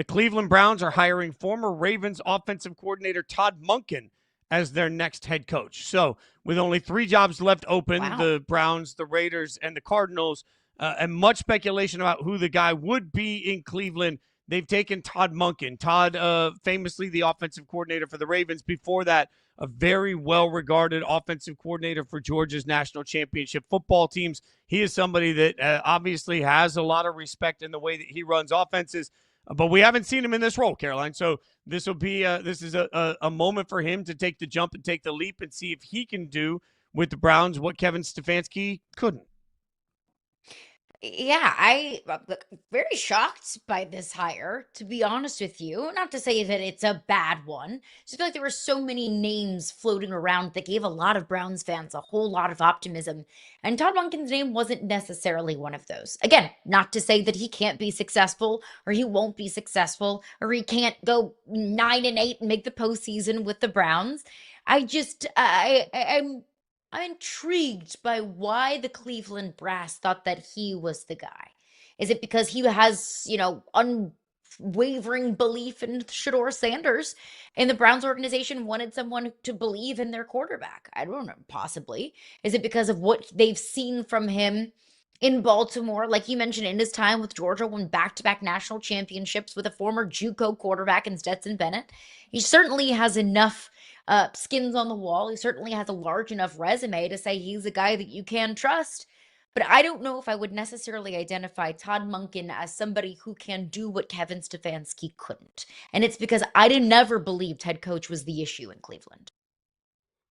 The Cleveland Browns are hiring former Ravens offensive coordinator Todd Monken as their next head coach. So, with only 3 jobs left open, Wow. the Browns, the Raiders, and the Cardinals, and much speculation about who the guy would be in Cleveland, they've taken Todd Monken. Todd, famously the offensive coordinator for the Ravens. Before that, a very well-regarded offensive coordinator for Georgia's national championship football teams. He is somebody that obviously has a lot of respect in the way that he runs offenses, but we haven't seen him in this role, Caroline. So this will be this is a moment for him to take the jump and take the leap and see if he can do with the Browns what Kevin Stefanski couldn't. Yeah, I look very shocked by this hire, to be honest with you. Not to say that it's a bad one. Just feel like there were so many names floating around that gave a lot of Browns fans a whole lot of optimism. And Todd Monken's name wasn't necessarily one of those. Again, not to say that he can't be successful or he won't be successful or he can't go 9-8 and make the postseason with the Browns. I just I'm intrigued by why the Cleveland brass thought that he was the guy. Is it because he has, unwavering belief in Shador Sanders and the Browns organization wanted someone to believe in their quarterback? I don't know, possibly. Is it because of what they've seen from him in Baltimore? Like you mentioned, in his time with Georgia, won back-to-back national championships with a former JUCO quarterback in Stetson Bennett. He certainly has enough skins on the wall. He certainly has a large enough resume to say he's a guy that you can trust. But I don't know if I would necessarily identify Todd Monken as somebody who can do what Kevin Stefanski couldn't. And it's because I did never believed head coach was the issue in Cleveland.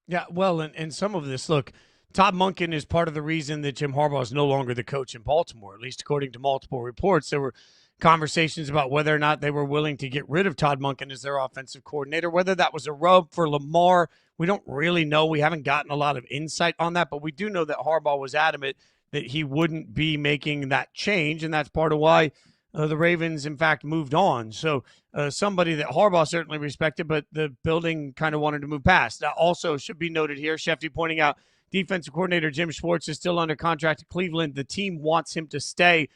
Yeah, well, and some of this, look, Todd Monken is part of the reason that Jim Harbaugh is no longer the coach in Baltimore, at least according to multiple reports. There were conversations about whether or not they were willing to get rid of Todd Monken as their offensive coordinator, whether that was a rub for Lamar. We don't really know. We haven't gotten a lot of insight on that, but we do know that Harbaugh was adamant that he wouldn't be making that change, and that's part of why the Ravens, in fact, moved on. So somebody that Harbaugh certainly respected, but the building kind of wanted to move past. That also should be noted here. Shefty pointing out defensive coordinator Jim Schwartz is still under contract to Cleveland. The team wants him to stay.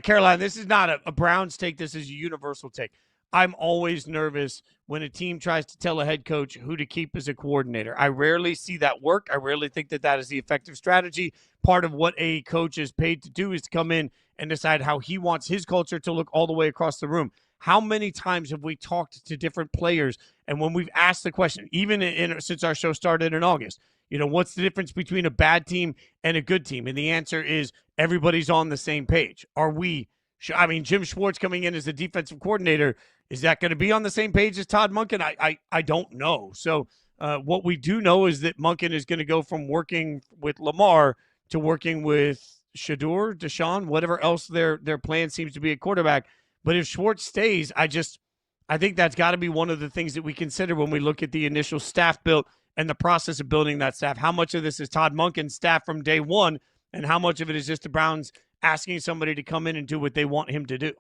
Caroline, this is not a Browns take. This is a universal take. I'm always nervous when a team tries to tell a head coach who to keep as a coordinator. I rarely see that work. I rarely think that that is the effective strategy. Part of what a coach is paid to do is to come in and decide how he wants his culture to look all the way across the room. How many times have we talked to different players, and when we've asked the question, even since our show started in August, what's the difference between a bad team and a good team? And the answer is everybody's on the same page. Are we? I mean, Jim Schwartz coming in as the defensive coordinator, is that going to be on the same page as Todd Monken? I don't know. So what we do know is that Monken is going to go from working with Lamar to working with Shador, Deshaun, whatever else their plan seems to be at quarterback. But if Schwartz stays, I think that's got to be one of the things that we consider when we look at the initial staff built and the process of building that staff. How much of this is Todd Monken's staff from day one, and how much of it is just the Browns asking somebody to come in and do what they want him to do?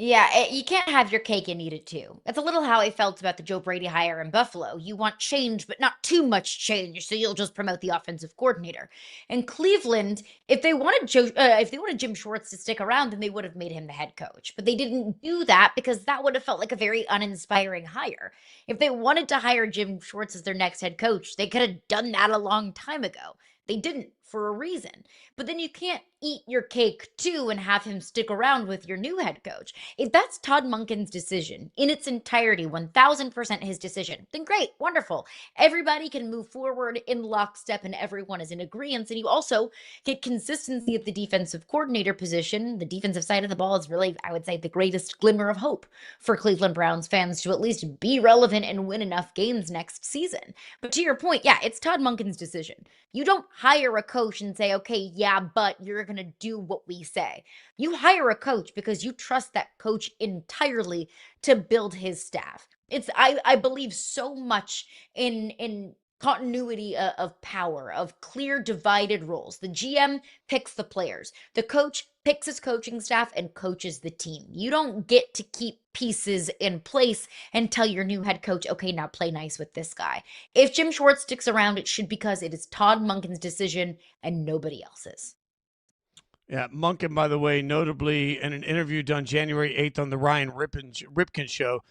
Yeah, you can't have your cake and eat it too. That's a little how I felt about the Joe Brady hire in Buffalo. You want change, but not too much change, so you'll just promote the offensive coordinator. In Cleveland, if they wanted Jim Schwartz to stick around, then they would have made him the head coach. But they didn't do that because that would have felt like a very uninspiring hire. If they wanted to hire Jim Schwartz as their next head coach, they could have done that a long time ago. They didn't for a reason. But then you can't eat your cake too and have him stick around with your new head coach. If that's Todd Monken's decision in its entirety, 1000% his decision, then great, wonderful. Everybody can move forward in lockstep and everyone is in agreement. And you also get consistency at the defensive coordinator position. The defensive side of the ball is really, I would say, the greatest glimmer of hope for Cleveland Browns fans to at least be relevant and win enough games next season. But to your point, yeah, it's Todd Monken's decision. You don't hire a coach and say, okay, yeah, but you're going to do what we say. You hire a coach because you trust that coach entirely to build his staff. I believe so much in continuity of power, of clear divided roles. The GM picks the players. The coach picks his coaching staff and coaches the team. You don't get to keep pieces in place and tell your new head coach, okay, now play nice with this guy. If Jim Schwartz sticks around, it should because it is Todd Monken's decision and nobody else's. Yeah, Monken, by the way, notably in an interview done January 8th on the Ripken show,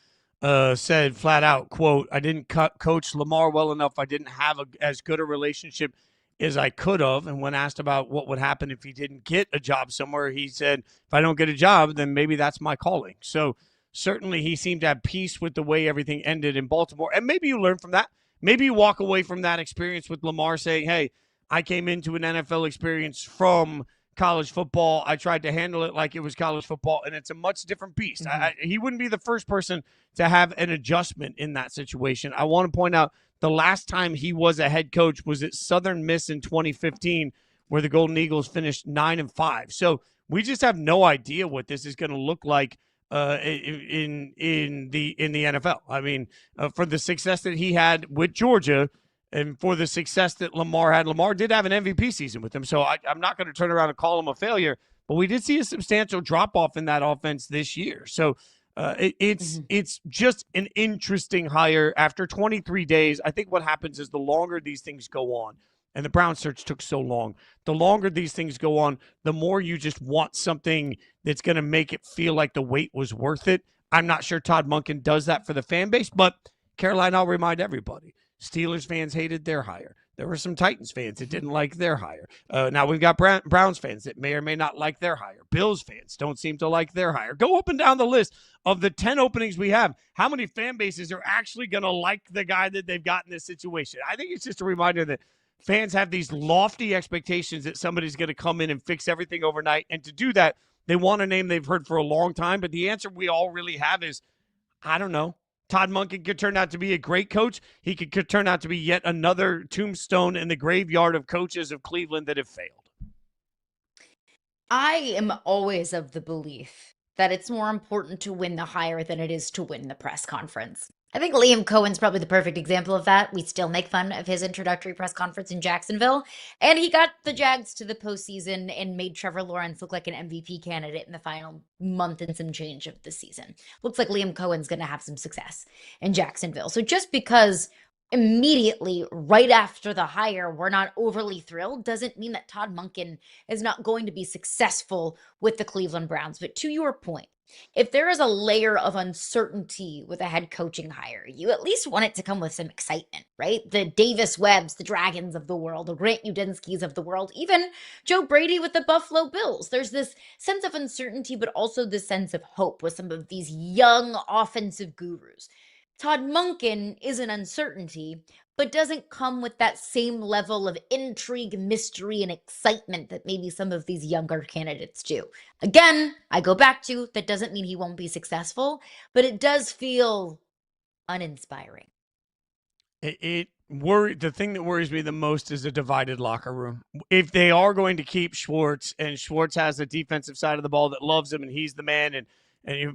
said flat out, quote, I didn't coach Lamar well enough. I didn't have as good a relationship as I could have. And when asked about what would happen if he didn't get a job somewhere, he said, if I don't get a job, then maybe that's my calling. So certainly he seemed to have peace with the way everything ended in Baltimore. And maybe you learn from that. Maybe you walk away from that experience with Lamar saying, hey, I came into an NFL experience from college football. I tried to handle it like it was college football, and it's a much different beast. He wouldn't be the first person to have an adjustment in that situation. I want to point out the last time he was a head coach was at Southern Miss in 2015, where the Golden Eagles finished 9-5. So we just have no idea what this is going to look like in the NFL. I mean, for the success that he had with Georgia, and for the success that Lamar had. Lamar did have an MVP season with him, so I'm not going to turn around and call him a failure, but we did see a substantial drop-off in that offense this year. So it's just an interesting hire. After 23 days, I think what happens is the longer these things go on, and the Brown search took so long, the longer these things go on, the more you just want something that's going to make it feel like the wait was worth it. I'm not sure Todd Monken does that for the fan base, but Caroline, I'll remind everybody, Steelers fans hated their hire. There were some Titans fans that didn't like their hire. Now we've got Browns fans that may or may not like their hire. Bills fans don't seem to like their hire. Go up and down the list of the 10 openings we have. How many fan bases are actually going to like the guy that they've got in this situation? I think it's just a reminder that fans have these lofty expectations that somebody's going to come in and fix everything overnight. And to do that, they want a name they've heard for a long time. But the answer we all really have is, I don't know. Todd Monken could turn out to be a great coach. He could turn out to be yet another tombstone in the graveyard of coaches of Cleveland that have failed. I am always of the belief that it's more important to win the hire than it is to win the press conference. I think Liam Cohen's probably the perfect example of that. We still make fun of his introductory press conference in Jacksonville, and he got the Jags to the postseason and made Trevor Lawrence look like an MVP candidate in the final month and some change of the season. Looks like Liam Cohen's going to have some success in Jacksonville. So just because immediately right after the hire we're not overly thrilled doesn't mean that Todd Monken is not going to be successful with the Cleveland Browns. But to your point, if there is a layer of uncertainty with a head coaching hire, you at least want it to come with some excitement, right? The Davis Webbs, the Dragons of the world, the Grant Udinskis of the world, even Joe Brady with the Buffalo Bills. There's this sense of uncertainty, but also this sense of hope with some of these young offensive gurus. Todd Monken is an uncertainty, but doesn't come with that same level of intrigue, mystery, and excitement that maybe some of these younger candidates do. Again, I go back to, that doesn't mean he won't be successful, but it does feel uninspiring. The thing that worries me the most is a divided locker room. If they are going to keep Schwartz, and Schwartz has a defensive side of the ball that loves him, and he's the man, and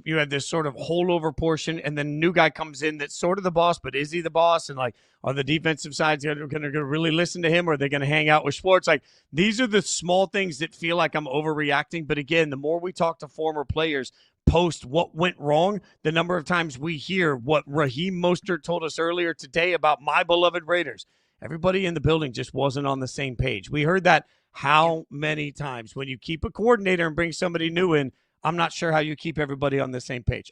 you have this sort of holdover portion, and then a new guy comes in that's sort of the boss, but is he the boss? And, like, are the defensive sides going to really listen to him, or are they going to hang out with Schwartz? Like, these are the small things that feel like I'm overreacting. But, again, the more we talk to former players post what went wrong, the number of times we hear what Raheem Mostert told us earlier today about my beloved Raiders. Everybody in the building just wasn't on the same page. We heard that how many times? When you keep a coordinator and bring somebody new in, I'm not sure how you keep everybody on the same page.